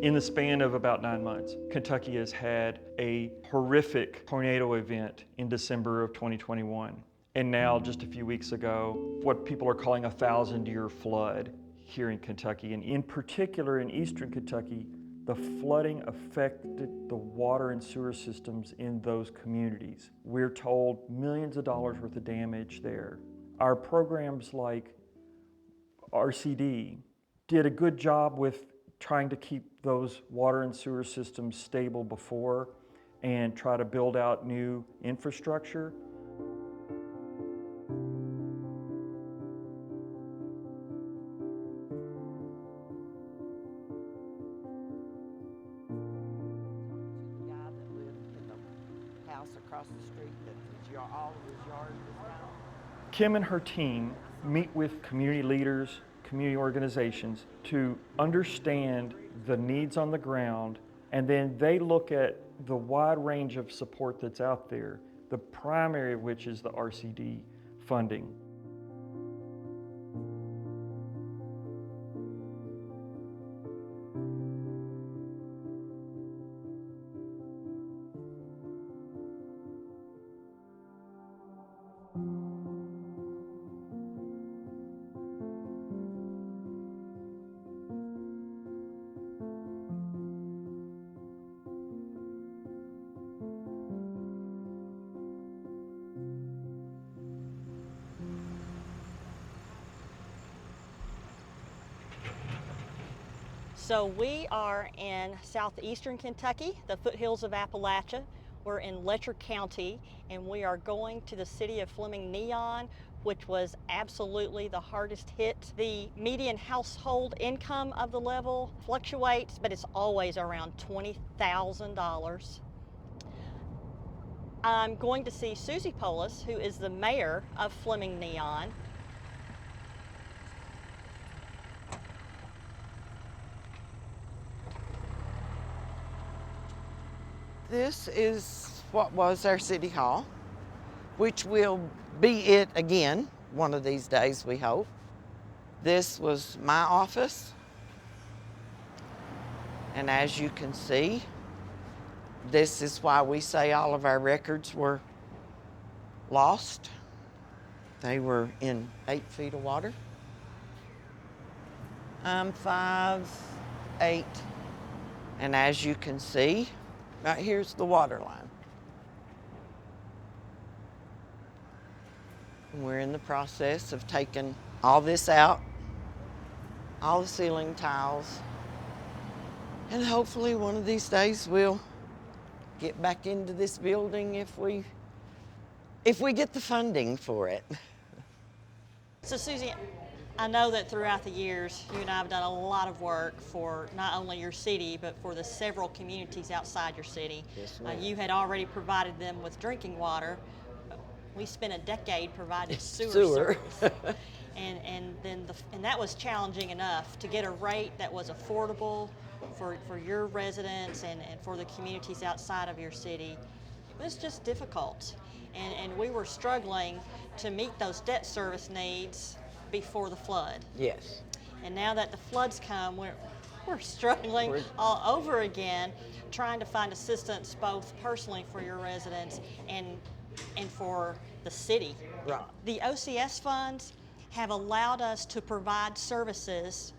In the span of about 9 months, Kentucky has had a horrific tornado event in December of 2021. And now, just a few weeks ago, what people are calling a 1,000-year flood here in Kentucky. And in particular, in eastern Kentucky, the flooding affected the water and sewer systems in those communities. We're told millions of dollars worth of damage there. Our programs like RCD did a good job with trying to keep those water and sewer systems stable before and try to build out new infrastructure. The guy that lived in the house across the street that all of his yard was gone. Kim and her team meet with community leaders, community organizations to understand the needs on the ground, and then they look at the wide range of support that's out there, the primary of which is the RCD funding. So we are in southeastern Kentucky, the foothills of Appalachia. We're in Letcher County, and we are going to the city of Fleming Neon, which was absolutely the hardest hit. The median household income of the level fluctuates, but it's always around $20,000. I'm going to see Susie Polis, who is the mayor of Fleming Neon. This is what was our city hall, which will be it again one of these days, we hope. This was my office, and as you can see, this is why we say all of our records were lost. They were in 8 feet of water. I'm 5'8", and as you can see, right here's the water line. And we're in the process of taking all this out, all the ceiling tiles, and hopefully one of these days we'll get back into this building if we get the funding for it. So Susie, I know that throughout the years, you and I have done a lot of work for not only your city, but for the several communities outside your city. Yes, ma'am. You had already provided them with drinking water. We spent a decade providing sewer service. And that was challenging enough to get a rate that was affordable for your residents and for the communities outside of your city. It was just difficult. And we were struggling to meet those debt service needs before the flood. Yes. And now that the floods come, we're struggling all over again, trying to find assistance both personally for your residents and for the city. Right. The OCS funds have allowed us to provide services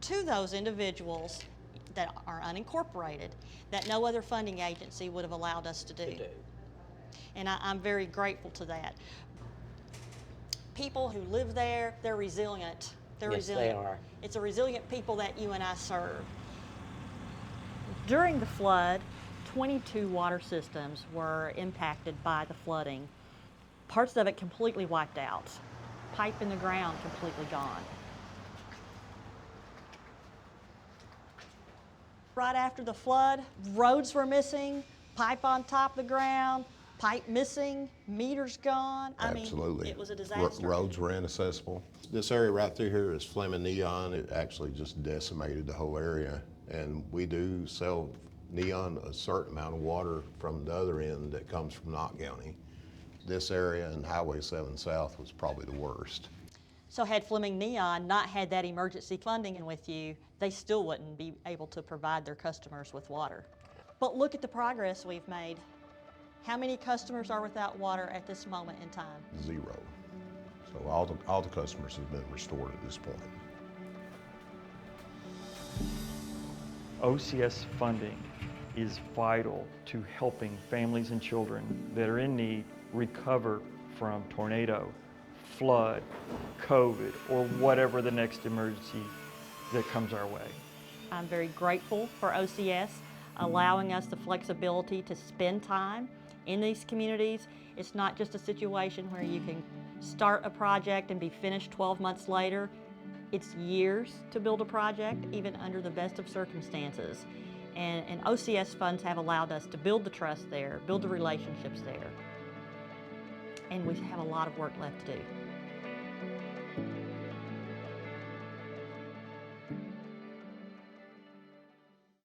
to those individuals that are unincorporated that no other funding agency would have allowed us to do. And I'm very grateful to that. People who live there, they're resilient. They're resilient. They are. It's a resilient people that you and I serve. During the flood, 22 water systems were impacted by the flooding. Parts of it completely wiped out. Pipe in the ground completely gone. Right after the flood, roads were missing, pipe on top of the ground, pipe missing, meters gone. Absolutely. I mean, it was a disaster. Roads were inaccessible. This area right through here is Fleming Neon. It actually just decimated the whole area. And we do sell Neon a certain amount of water from the other end that comes from Knott County. This area and Highway 7 South was probably the worst. So had Fleming Neon not had that emergency funding with you, they still wouldn't be able to provide their customers with water. But look at the progress we've made. How many customers are without water at this moment in time? 0. So all the customers have been restored at this point. OCS funding is vital to helping families and children that are in need recover from tornado, flood, COVID, or whatever the next emergency that comes our way. I'm very grateful for OCS allowing us the flexibility to spend time in these communities. It's not just a situation where you can start a project and be finished 12 months later. It's years to build a project, even under the best of circumstances. And OCS funds have allowed us to build the trust there, build the relationships there. And we have a lot of work left to do.